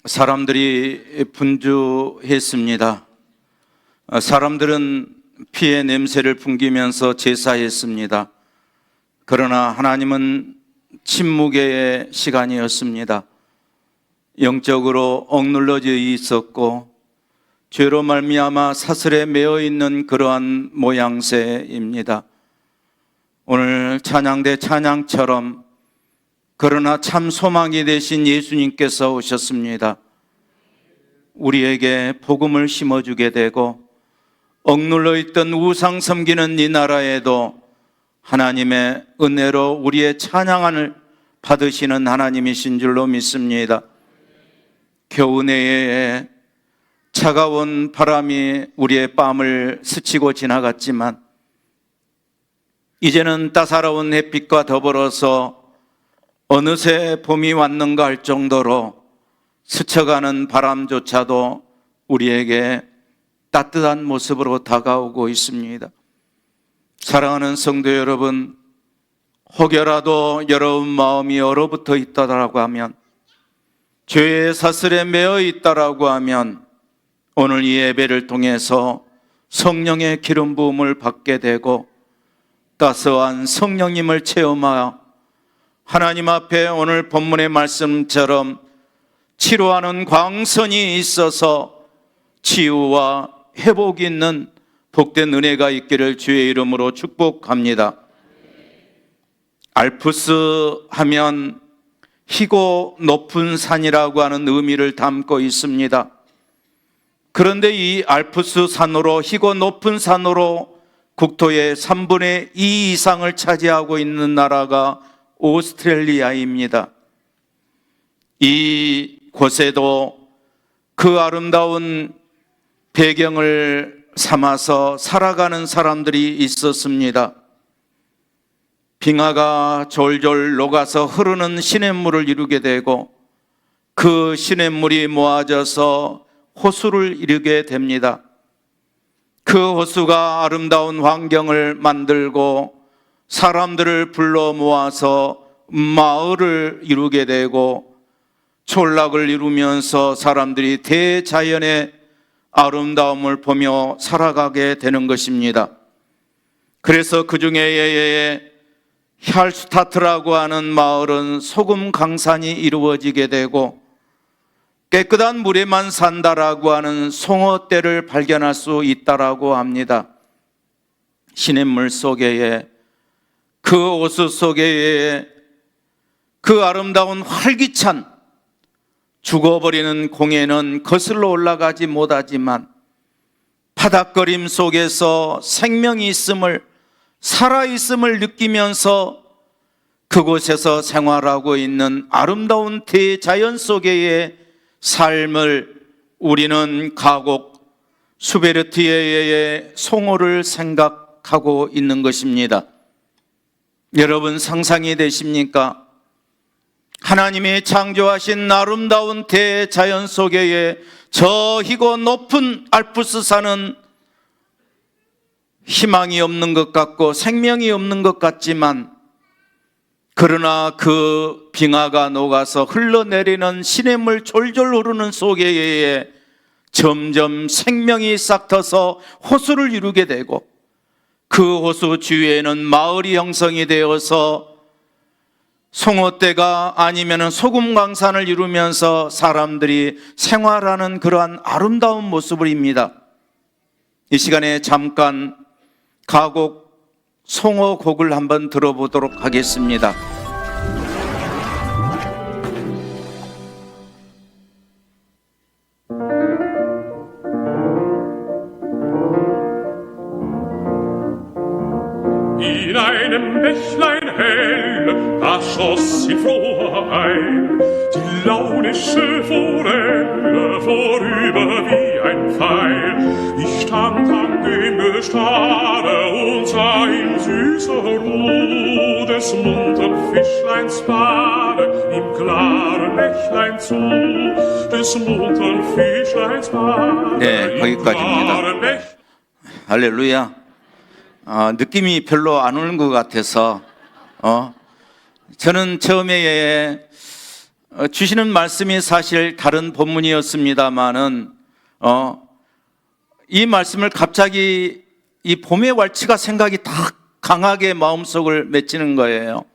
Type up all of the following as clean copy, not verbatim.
사람들이 분주했습니다. 사람들은 피의 냄새를 풍기면서 제사했습니다. 그러나 하나님은 침묵의 시간이었습니다. 영적으로 억눌러져 있었고 죄로 말미암아 사슬에 매어 있는 그러한 모양새입니다. 오늘 찬양대 찬양처럼 그러나 참 소망이 되신 예수님께서 오셨습니다. 우리에게 복음을 심어주게 되고 억눌러 있던 우상 섬기는 이 나라에도 하나님의 은혜로 우리의 찬양을 받으시는 하나님이신 줄로 믿습니다. 겨우내에 차가운 바람이 우리의 뺨을 스치고 지나갔지만 이제는 따사로운 햇빛과 더불어서 어느새 봄이 왔는가 할 정도로 스쳐가는 바람조차도 우리에게 따뜻한 모습으로 다가오고 있습니다. 사랑하는 성도 여러분, 혹여라도 여러분 마음이 얼어붙어 있다라고 하면, 죄의 사슬에 매어 있다라고 하면 오늘 이 예배를 통해서 성령의 기름 부음을 받게 되고 따스한 성령님을 체험하여 하나님 앞에 오늘 본문의 말씀처럼 치료하는 광선이 있어서 치유와 회복이 있는 복된 은혜가 있기를 주의 이름으로 축복합니다. 알프스 하면 희고 높은 산이라고 하는 의미를 담고 있습니다. 그런데 이 알프스 산으로, 희고 높은 산으로 국토의 3분의 2 이상을 차지하고 있는 나라가 오스트레일리아입니다. 이 곳에도 그 아름다운 배경을 삼아서 살아가는 사람들이 있었습니다. 빙하가 졸졸 녹아서 흐르는 시냇물을 이루게 되고 그 시냇물이 모아져서 호수를 이루게 됩니다. 그 호수가 아름다운 환경을 만들고 사람들을 불러 모아서 마을을 이루게 되고 촌락을 이루면서 사람들이 대자연의 아름다움을 보며 살아가게 되는 것입니다. 그래서 그 중에 샬슈타트라고 하는 마을은 소금 강산이 이루어지게 되고 깨끗한 물에만 산다라고 하는 송어떼를 발견할 수 있다라고 합니다. 시냇물 속에 그 호수 속에 그 아름다운 활기찬 죽어버리는 공에는 거슬러 올라가지 못하지만 바닥거림 속에서 생명이 있음을, 살아있음을 느끼면서 그곳에서 생활하고 있는 아름다운 대자연 속의 삶을 우리는 가곡 수베르티에의 송호를 생각하고 있는 것입니다. 여러분 상상이 되십니까? 하나님이 창조하신 아름다운 대자연 속에 저 희고 높은 알프스 산은 희망이 없는 것 같고 생명이 없는 것 같지만, 그러나 그 빙하가 녹아서 흘러내리는 시냇물 졸졸 흐르는 속에 점점 생명이 싹트서 호수를 이루게 되고 그 호수 주위에는 마을이 형성이 되어서 송어떼가 아니면 소금 광산을 이루면서 사람들이 생활하는 그러한 아름다운 모습입니다. 이 시간에 잠깐 가곡 송어곡을 한번 들어보도록 하겠습니다. In einem Bächlein hell, da schoss in froher Eil die launische Forelle vorüber wie ein Pfeil. Ich stand an dem Gestade und sah in süßer Ruhe des muntern Fischleins Bade im klaren Bächlein zu, des muntern Fischleins Bade 네, 거기까지입니다. 할렐루야. 느낌이 별로 안 오는 것 같아서 저는 처음에 주시는 말씀이 사실 다른 본문이었습니다마는 이 말씀을 갑자기 이 봄의 왈츠가 생각이 딱 강하게 마음속을 맺히는 거예요.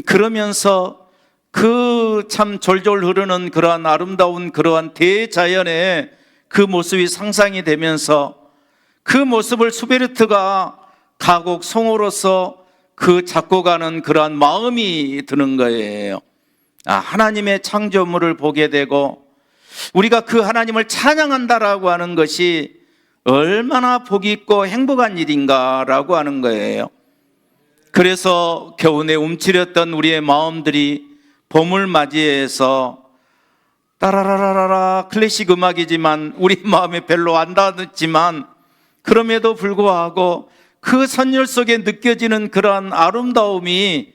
그러면서 그 참 졸졸 흐르는 그러한 아름다운 그러한 대자연의 그 모습이 상상이 되면서 그 모습을 수베르트가 가곡 송으로서 그 작곡하는 그러한 마음이 드는 거예요. 하나님의 창조물을 보게 되고 우리가 그 하나님을 찬양한다라고 하는 것이 얼마나 복이 있고 행복한 일인가라고 하는 거예요. 그래서 겨우내 움츠렸던 우리의 마음들이 봄을 맞이해서 따라라라라 클래식 음악이지만 우리 마음에 별로 안 닿았지만 그럼에도 불구하고 그 선율 속에 느껴지는 그러한 아름다움이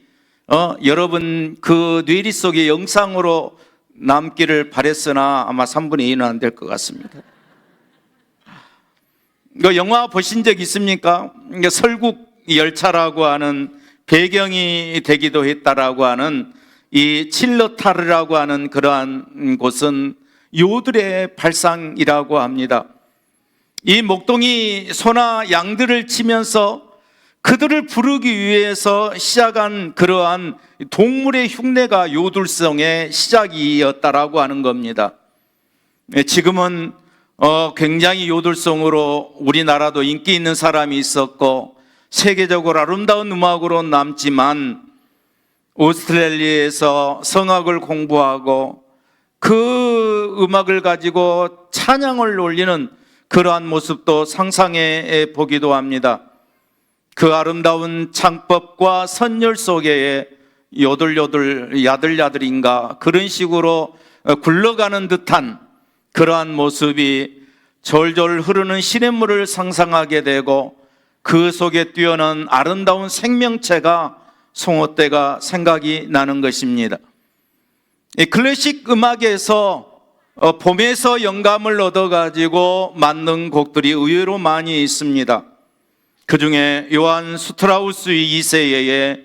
여러분 그 뇌리 속에 영상으로 남기를 바랬으나 아마 3분의 2는 안 될 것 같습니다. 그 영화 보신 적 있습니까? 설국 열차라고 하는 배경이 되기도 했다라고 하는 이 칠러타르라고 하는 그러한 곳은 요들의 발상이라고 합니다. 이 목동이 소나 양들을 치면서 그들을 부르기 위해서 시작한 그러한 동물의 흉내가 요들성의 시작이었다라고 하는 겁니다. 지금은 굉장히 요들성으로 우리나라도 인기 있는 사람이 있었고 세계적으로 아름다운 음악으로 남지만 오스트레일리아에서 성악을 공부하고 그 음악을 가지고 찬양을 올리는 그러한 모습도 상상해 보기도 합니다. 그 아름다운 창법과 선율 속에 요들요들 야들야들인가 그런 식으로 굴러가는 듯한 그러한 모습이 졸졸 흐르는 시냇물을 상상하게 되고 그 속에 뛰어난 아름다운 생명체가 송어떼가 생각이 나는 것입니다. 이 클래식 음악에서 봄에서 영감을 얻어가지고 만든 곡들이 의외로 많이 있습니다. 그 중에 요한 스트라우스 2세의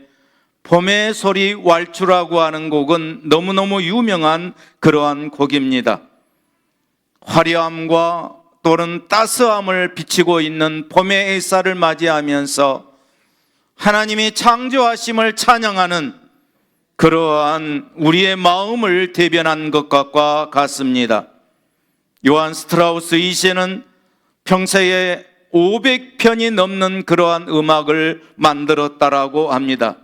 봄의 소리 왈츠라고 하는 곡은 너무너무 유명한 그러한 곡입니다. 화려함과 또는 따스함을 비치고 있는 봄의 햇살을 맞이하면서 하나님이 창조하심을 찬양하는 그러한 우리의 마음을 대변한 것과 같습니다. 요한 스트라우스 2세는 평생에 500편이 넘는 그러한 음악을 만들었다라고 합니다.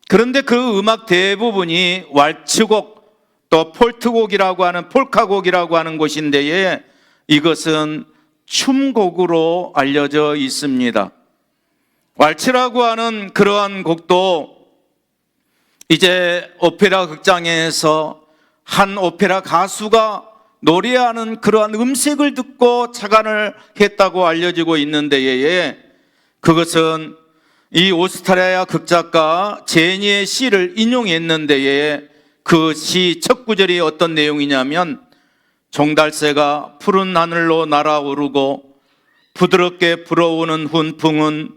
그런데 그 음악 대부분이 왈츠곡 또 폴트곡이라고 하는 폴카곡이라고 하는 곳인데 이것은 춤곡으로 알려져 있습니다. 왈츠라고 하는 그러한 곡도 이제 오페라 극장에서 한 오페라 가수가 노래하는 그러한 음색을 듣고 착안을 했다고 알려지고 있는데 그것은 이 오스트리아 극작가 제니의 시를 인용했는데 그 시 첫 구절이 어떤 내용이냐면 종달새가 푸른 하늘로 날아오르고 부드럽게 불어오는 훈풍은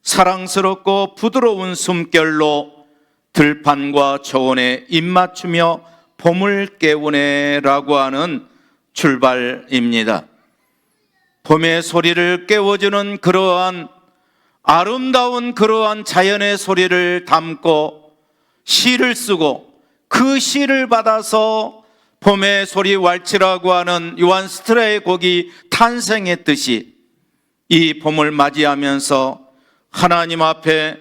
사랑스럽고 부드러운 숨결로 들판과 초원에 입맞추며 봄을 깨우네라고 하는 출발입니다. 봄의 소리를 깨워주는 그러한 아름다운 그러한 자연의 소리를 담고 시를 쓰고 그 시를 받아서 봄의 소리 왈츠라고 하는 요한 스트라의 곡이 탄생했듯이 이 봄을 맞이하면서 하나님 앞에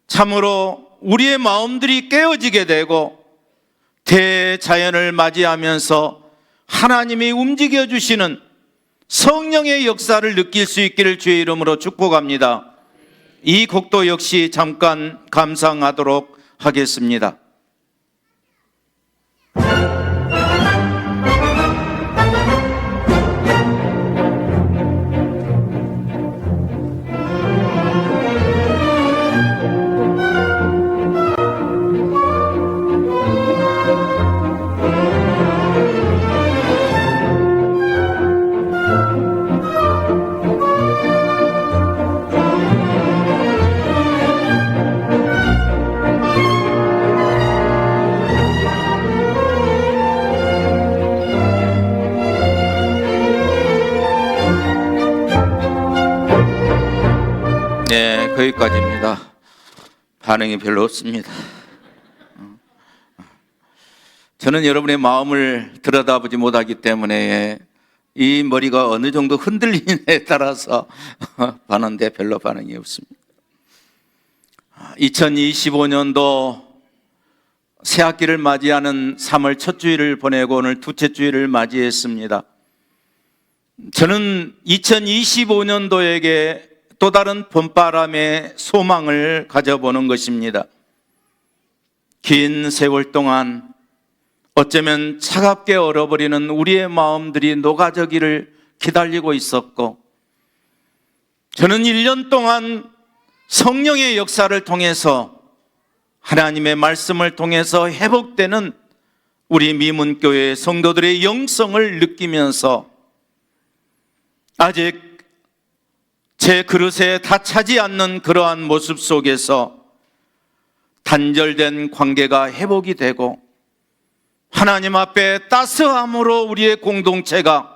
참으로 우리의 마음들이 깨어지게 되고 대자연을 맞이하면서 하나님이 움직여 주시는 성령의 역사를 느낄 수 있기를 주의 이름으로 축복합니다. 이 곡도 역시 잠깐 감상하도록 하겠습니다. 거기까지입니다. 반응이 별로 없습니다. 저는 여러분의 마음을 들여다보지 못하기 때문에 이 머리가 어느 정도 흔들리느냐에 따라서 반응인데 별로 반응이 없습니다. 2025년도 새학기를 맞이하는 3월 첫 주일을 보내고 오늘 두째 주일을 맞이했습니다. 저는 2025년도에게 또 다른 봄바람의 소망을 가져보는 것입니다. 긴 세월 동안 어쩌면 차갑게 얼어버리는 우리의 마음들이 녹아지기를 기다리고 있었고, 저는 1년 동안 성령의 역사를 통해서 하나님의 말씀을 통해서 회복되는 우리 미문교회 성도들의 영성을 느끼면서 아직 제 그릇에 다 차지 않는 그러한 모습 속에서 단절된 관계가 회복이 되고 하나님 앞에 따스함으로 우리의 공동체가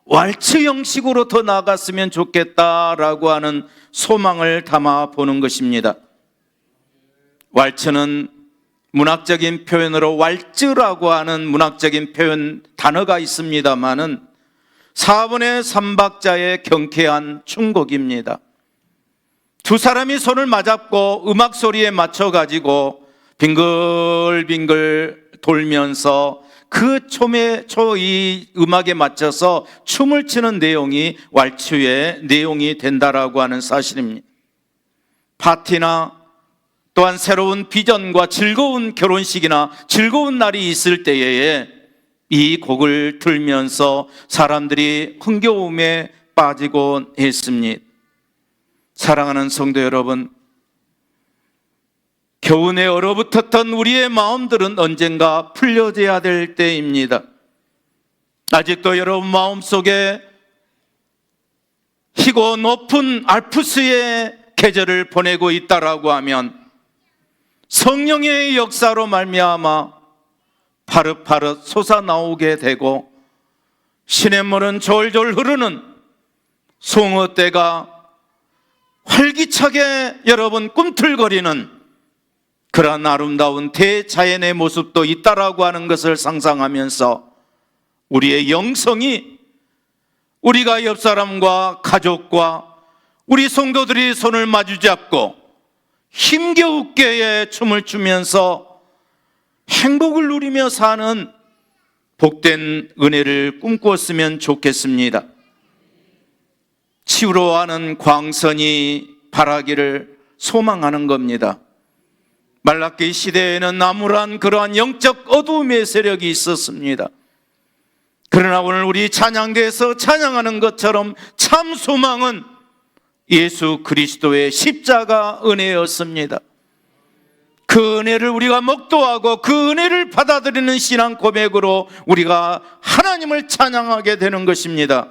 왈츠 형식으로 더 나아갔으면 좋겠다라고 하는 소망을 담아 보는 것입니다. 왈츠는 문학적인 표현으로 왈츠라고 하는 문학적인 표현 단어가 있습니다마는 4분의 3박자의 경쾌한 춤곡입니다. 두 사람이 손을 맞잡고 음악 소리에 맞춰가지고 빙글빙글 돌면서 그 이 음악에 맞춰서 춤을 추는 내용이 왈츠의 내용이 된다라고 하는 사실입니다. 파티나 또한 새로운 비전과 즐거운 결혼식이나 즐거운 날이 있을 때에 이 곡을 들면서 사람들이 흥겨움에 빠지곤 했습니다. 사랑하는 성도 여러분, 겨우내 얼어붙었던 우리의 마음들은 언젠가 풀려져야 될 때입니다. 아직도 여러분 마음속에 희고 높은 알프스의 계절을 보내고 있다라고 하면 성령의 역사로 말미암아 파릇파릇 솟아나오게 되고 시냇물은 졸졸 흐르는 송어떼가 활기차게 여러분 꿈틀거리는 그러한 아름다운 대자연의 모습도 있다라고 하는 것을 상상하면서 우리의 영성이 우리가 옆 사람과 가족과 우리 성도들이 손을 마주잡고 힘겨우게 춤을 추면서 행복을 누리며 사는 복된 은혜를 꿈꾸었으면 좋겠습니다. 치유로하는 광선이 바라기를 소망하는 겁니다. 말라기 시대에는 암울한 그러한 영적 어두움의 세력이 있었습니다. 그러나 오늘 우리 찬양대에서 찬양하는 것처럼 참 소망은 예수 그리스도의 십자가 은혜였습니다. 그 은혜를 우리가 목도하고 그 은혜를 받아들이는 신앙 고백으로 우리가 하나님을 찬양하게 되는 것입니다.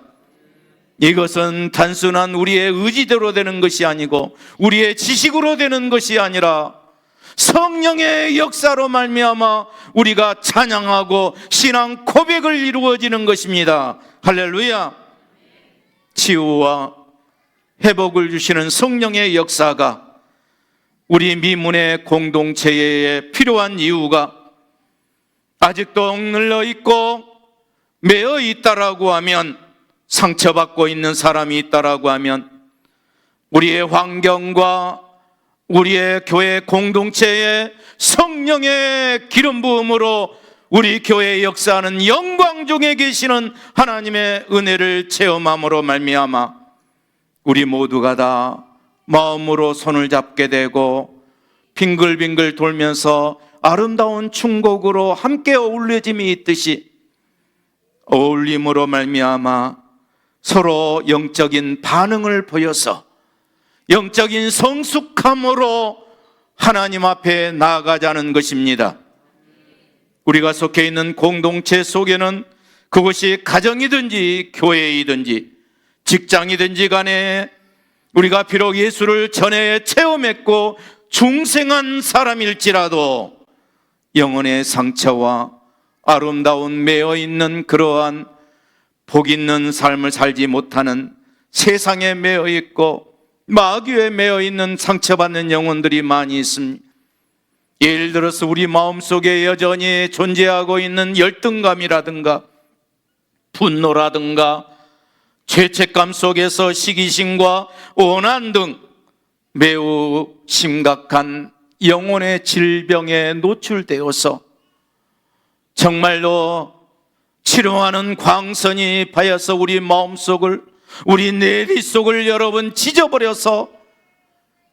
이것은 단순한 우리의 의지대로 되는 것이 아니고 우리의 지식으로 되는 것이 아니라 성령의 역사로 말미암아 우리가 찬양하고 신앙 고백을 이루어지는 것입니다. 할렐루야. 치유와 회복을 주시는 성령의 역사가 우리 미문의 공동체에 필요한 이유가 아직도 억눌러 있고 매어 있다라고 하면, 상처받고 있는 사람이 있다라고 하면 우리의 환경과 우리의 교회 공동체에 성령의 기름 부음으로 우리 교회에 역사하는 영광 중에 계시는 하나님의 은혜를 체험함으로 말미암아 우리 모두가 다 마음으로 손을 잡게 되고 빙글빙글 돌면서 아름다운 춤곡으로 함께 어울려짐이 있듯이 어울림으로 말미암아 서로 영적인 반응을 보여서 영적인 성숙함으로 하나님 앞에 나아가자는 것입니다. 우리가 속해 있는 공동체 속에는 그것이 가정이든지 교회이든지 직장이든지 간에 우리가 비록 예수를 전에 체험했고 중생한 사람일지라도 영혼의 상처와 아름다운 매어있는 그러한 복 있는 삶을 살지 못하는 세상에 매어있고 마귀에 매여 있는 상처받는 영혼들이 많이 있습니다. 예를 들어서 우리 마음속에 여전히 존재하고 있는 열등감이라든가 분노라든가 죄책감 속에서 시기심과 오난 등 매우 심각한 영혼의 질병에 노출되어서 정말로 치료하는 광선이 파여서 우리 마음속을, 우리 내리 속을 여러분 찢어버려서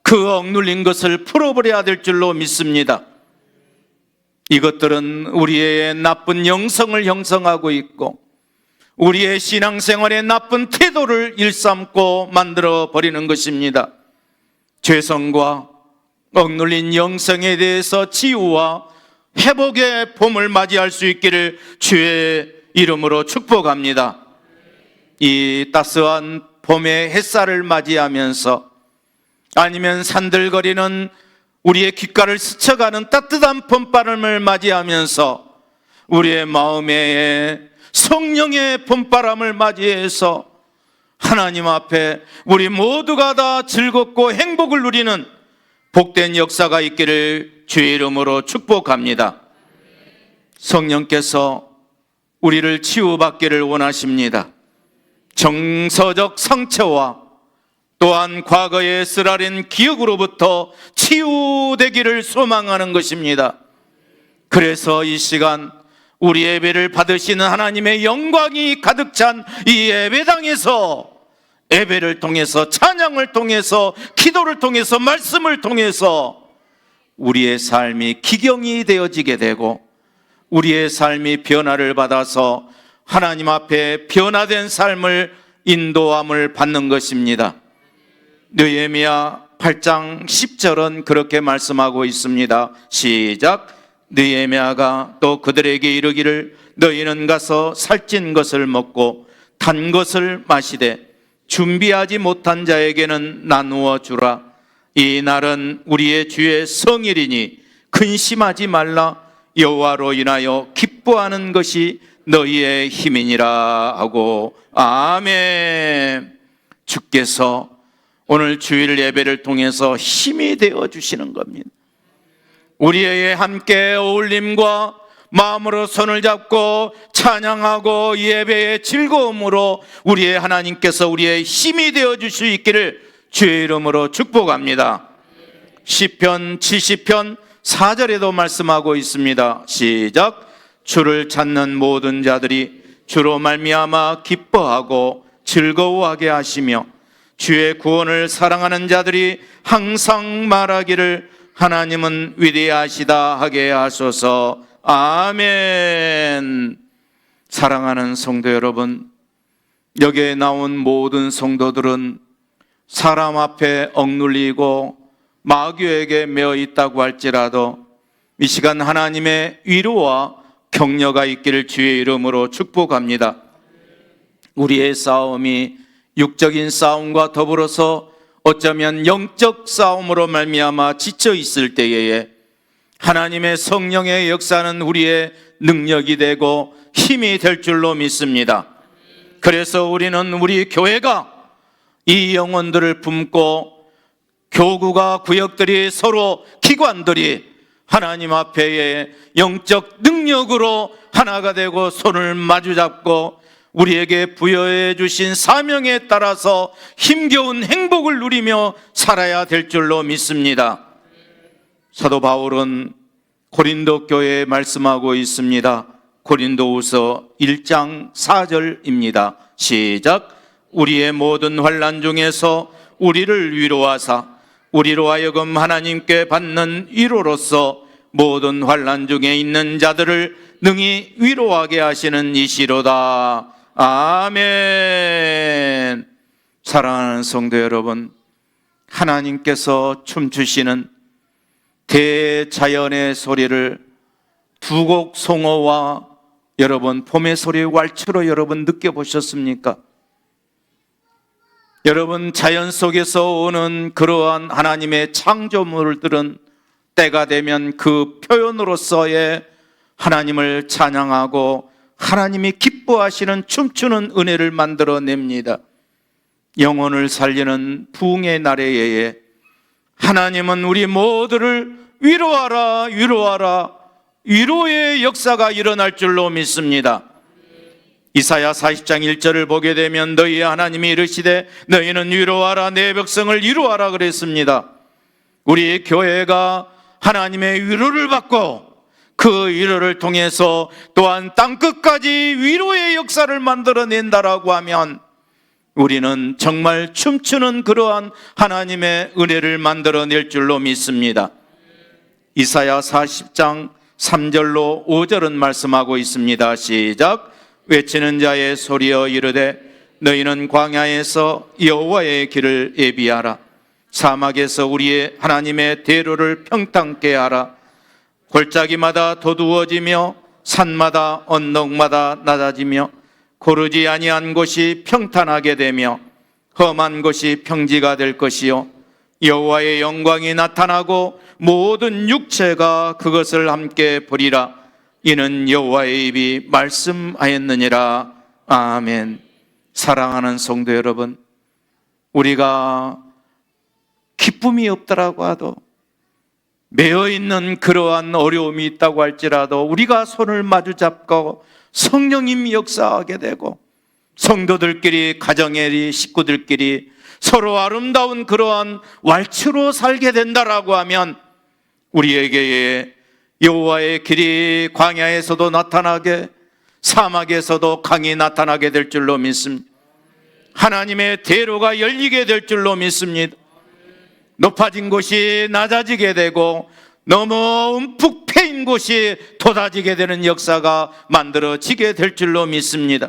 그 억눌린 것을 풀어버려야 될 줄로 믿습니다. 이것들은 우리의 나쁜 영성을 형성하고 있고 우리의 신앙생활의 나쁜 태도를 일삼고 만들어 버리는 것입니다. 죄성과 억눌린 영성에 대해서 치유와 회복의 봄을 맞이할 수 있기를 주의 이름으로 축복합니다. 이 따스한 봄의 햇살을 맞이하면서 아니면 산들거리는 우리의 귓가를 스쳐가는 따뜻한 봄바람을 맞이하면서 우리의 마음에 성령의 봄바람을 맞이해서 하나님 앞에 우리 모두가 다 즐겁고 행복을 누리는 복된 역사가 있기를 주의 이름으로 축복합니다. 성령께서 우리를 치유받기를 원하십니다. 정서적 상처와 또한 과거의 쓰라린 기억으로부터 치유되기를 소망하는 것입니다. 그래서 이 시간 우리 예배를 받으시는 하나님의 영광이 가득 찬 이 예배당에서 예배를 통해서, 찬양을 통해서, 기도를 통해서, 말씀을 통해서 우리의 삶이 기경이 되어지게 되고 우리의 삶이 변화를 받아서 하나님 앞에 변화된 삶을 인도함을 받는 것입니다. 느헤미야 8장 10절은 그렇게 말씀하고 있습니다. 시작. 느헤미야가 또 그들에게 이르기를 너희는 가서 살찐 것을 먹고 단 것을 마시되 준비하지 못한 자에게는 나누어 주라. 이 날은 우리의 주의 성일이니 근심하지 말라. 여호와로 인하여 기뻐하는 것이 너희의 힘이니라 하고 아멘. 주께서 오늘 주일 예배를 통해서 힘이 되어 주시는 겁니다. 우리의 함께 어울림과 마음으로 손을 잡고 찬양하고 예배의 즐거움으로 우리의 하나님께서 우리의 힘이 되어 줄 수 있기를 주의 이름으로 축복합니다. 시편 70편 4절에도 말씀하고 있습니다. 시작. 주를 찾는 모든 자들이 주로 말미암아 기뻐하고 즐거워하게 하시며 주의 구원을 사랑하는 자들이 항상 말하기를 하나님은 위대하시다 하게 하소서. 아멘. 사랑하는 성도 여러분, 여기에 나온 모든 성도들은 사람 앞에 억눌리고 마귀에게 매어 있다고 할지라도 이 시간 하나님의 위로와 격려가 있기를 주의 이름으로 축복합니다. 우리의 싸움이 육적인 싸움과 더불어서 어쩌면 영적 싸움으로 말미암아 지쳐 있을 때에 하나님의 성령의 역사는 우리의 능력이 되고 힘이 될 줄로 믿습니다. 그래서 우리는 우리 교회가 이 영혼들을 품고 교구가 구역들이 서로 기관들이 하나님 앞에 영적 능력으로 하나가 되고 손을 마주잡고 우리에게 부여해 주신 사명에 따라서 힘겨운 행복을 누리며 살아야 될 줄로 믿습니다. 사도 바울은 고린도 교회에 말씀하고 있습니다. 고린도후서 1장 4절입니다. 시작. 우리의 모든 환난 중에서 우리를 위로하사 우리로 하여금 하나님께 받는 위로로서 모든 환난 중에 있는 자들을 능히 위로하게 하시는 이시로다. 아멘. 사랑하는 성도 여러분, 하나님께서 춤추시는 대자연의 소리를 두 곡 송어와 여러분 봄의 소리 왈츠로 여러분 느껴보셨습니까? 여러분 자연 속에서 오는 그러한 하나님의 창조물들은 때가 되면 그 표현으로서의 하나님을 찬양하고 하나님이 기뻐하시는 춤추는 은혜를 만들어냅니다. 영혼을 살리는 부흥의 날에 하나님은 우리 모두를 위로하라, 위로하라, 위로의 역사가 일어날 줄로 믿습니다. 이사야 40장 1절을 보게 되면 너희의 하나님이 이르시되 너희는 위로하라, 내 백성을 위로하라 그랬습니다. 우리 교회가 하나님의 위로를 받고 그 위로를 통해서 또한 땅끝까지 위로의 역사를 만들어낸다라고 하면 우리는 정말 춤추는 그러한 하나님의 은혜를 만들어낼 줄로 믿습니다. 이사야 40장 3절로 5절은 말씀하고 있습니다. 시작. 외치는 자의 소리여 이르되 너희는 광야에서 여호와의 길을 예비하라. 사막에서 우리의 하나님의 대로를 평탄케 하라. 골짜기마다 도두어지며 산마다 언덕마다 낮아지며 고르지 아니한 곳이 평탄하게 되며 험한 곳이 평지가 될 것이요 여호와의 영광이 나타나고 모든 육체가 그것을 함께 보리라. 이는 여호와의 입이 말씀하였느니라. 아멘. 사랑하는 성도 여러분, 우리가 기쁨이 없더라고 하도 매여 있는 그러한 어려움이 있다고 할지라도 우리가 손을 마주 잡고 성령님이 역사하게 되고 성도들끼리, 가정의 식구들끼리 서로 아름다운 그러한 왈츠로 살게 된다라고 하면 우리에게 여호와의 길이 광야에서도 나타나게, 사막에서도 강이 나타나게 될 줄로 믿습니다. 하나님의 대로가 열리게 될 줄로 믿습니다. 높아진 곳이 낮아지게 되고 너무 움푹 패인 곳이 돋아지게 되는 역사가 만들어지게 될 줄로 믿습니다.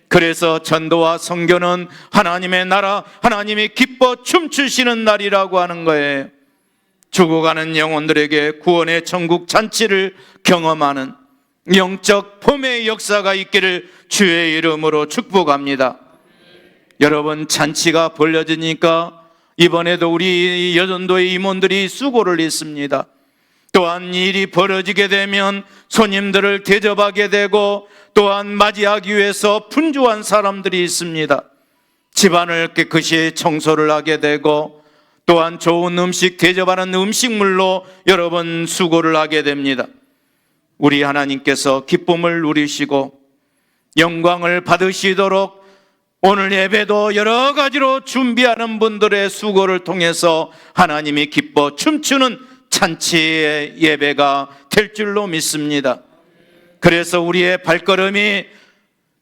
그래서 전도와 선교는 하나님의 나라, 하나님이 기뻐 춤추시는 날이라고 하는 거예요. 죽어가는 영혼들에게 구원의 천국 잔치를 경험하는 영적 봄의 역사가 있기를 주의 이름으로 축복합니다. 여러분, 잔치가 벌려지니까 이번에도 우리 여전도의 임원들이 수고를 했습니다. 또한 일이 벌어지게 되면 손님들을 대접하게 되고 또한 맞이하기 위해서 분주한 사람들이 있습니다. 집안을 깨끗이 청소를 하게 되고 또한 좋은 음식 대접하는 음식물로 여러분 수고를 하게 됩니다. 우리 하나님께서 기쁨을 누리시고 영광을 받으시도록 오늘 예배도 여러 가지로 준비하는 분들의 수고를 통해서 하나님이 기뻐 춤추는 잔치의 예배가 될 줄로 믿습니다. 그래서 우리의 발걸음이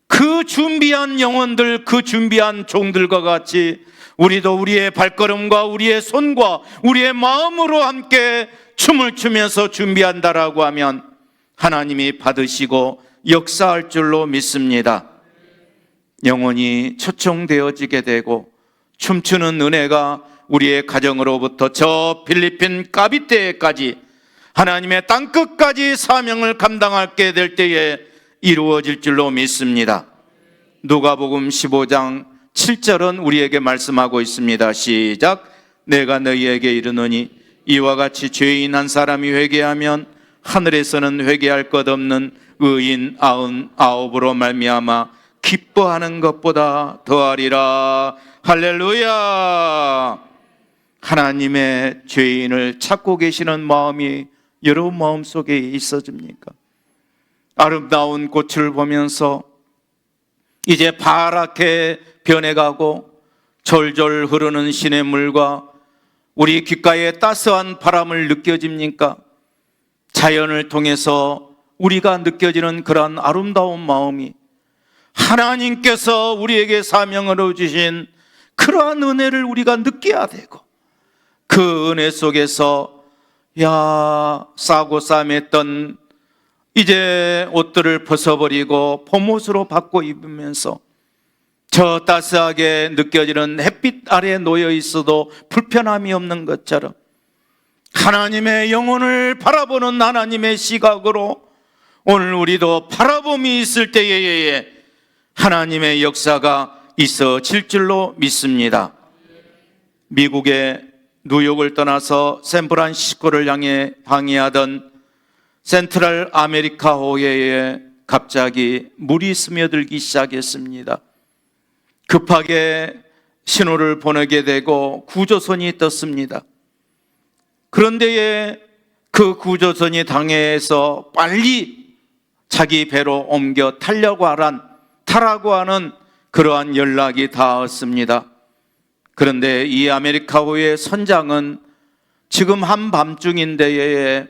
그 준비한 영혼들, 그 준비한 종들과 같이 우리도 우리의 발걸음과 우리의 손과 우리의 마음으로 함께 춤을 추면서 준비한다라고 하면 하나님이 받으시고 역사할 줄로 믿습니다. 영혼이 초청되어지게 되고 춤추는 은혜가 우리의 가정으로부터 저 필리핀 까비테까지 하나님의 땅끝까지 사명을 감당하게 될 때에 이루어질 줄로 믿습니다. 누가복음 15장 7절은 우리에게 말씀하고 있습니다. 시작. 내가 너희에게 이르노니 이와 같이 죄인 한 사람이 회개하면 하늘에서는 회개할 것 없는 의인 99으로 말미암아 기뻐하는 것보다 더하리라. 할렐루야. 하나님의 죄인을 찾고 계시는 마음이 여러분 마음속에 있어집니까? 아름다운 꽃을 보면서 이제 파랗게 변해가고 졸졸 흐르는 시냇물과 우리 귓가에 따스한 바람을 느껴집니까? 자연을 통해서 우리가 느껴지는 그러한 아름다운 마음이 하나님께서 우리에게 사명으로 주신 그러한 은혜를 우리가 느껴야 되고 그 은혜 속에서 싸고 싸맸던 이제 옷들을 벗어버리고 봄옷으로 바꿔 입으면서 저 따스하게 느껴지는 햇빛 아래에 놓여 있어도 불편함이 없는 것처럼 하나님의 영혼을 바라보는 하나님의 시각으로 오늘 우리도 바라봄이 있을 때에 하나님의 역사가 있어질 줄로 믿습니다. 미국의 뉴욕을 떠나서 샌프란시스코를 향해 항해하던 센트럴 아메리카호에 갑자기 물이 스며들기 시작했습니다. 급하게 신호를 보내게 되고 구조선이 떴습니다. 그런데 그 구조선이 당해에서 빨리 자기 배로 옮겨 타라고 하는 그러한 연락이 닿았습니다. 그런데 이 아메리카호의 선장은 지금 한밤중인데에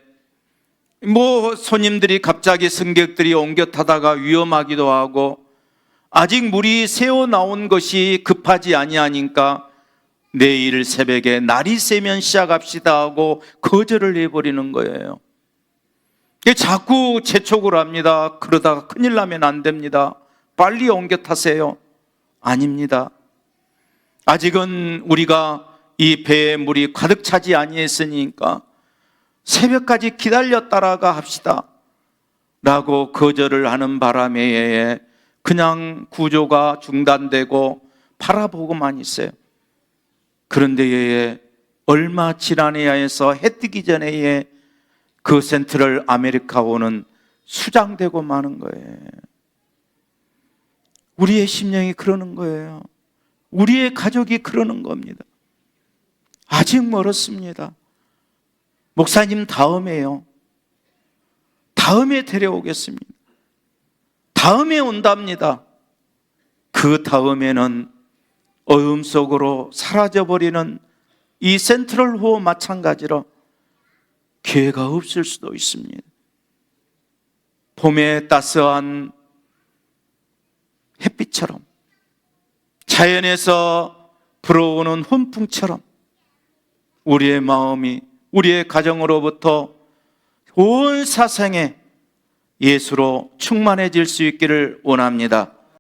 손님들이 갑자기 승객들이 옮겨 타다가 위험하기도 하고 아직 물이 새어 나온 것이 급하지 아니하니까 내일 새벽에 날이 새면 시작합시다 하고 거절을 해버리는 거예요. 자꾸 재촉을 합니다. 그러다가 큰일 나면 안 됩니다. 빨리 옮겨 타세요. 아닙니다. 아직은 우리가 이 배에 물이 가득 차지 아니했으니까 새벽까지 기다렸다라가 합시다 라고 거절을 하는 바람에 그냥 구조가 중단되고 바라보고만 있어요. 그런데 얼마 지나야 해서 해 뜨기 전에 그 센트럴 아메리카호는 수장되고 마는 거예요. 우리의 심령이 그러는 거예요. 우리의 가족이 그러는 겁니다. 아직 멀었습니다. 목사님 다음에요. 다음에 데려오겠습니다. 다음에 온답니다. 그 다음에는 어둠 속으로 사라져버리는 이 센트럴호와 마찬가지로 기회가 없을 수도 있습니다. 봄의 따스한 햇빛처럼 자연에서 불어오는 훈풍처럼 우리의 마음이 우리의 가정으로부터 온 사상에 예수로 충만해질 수 있기를 원합니다.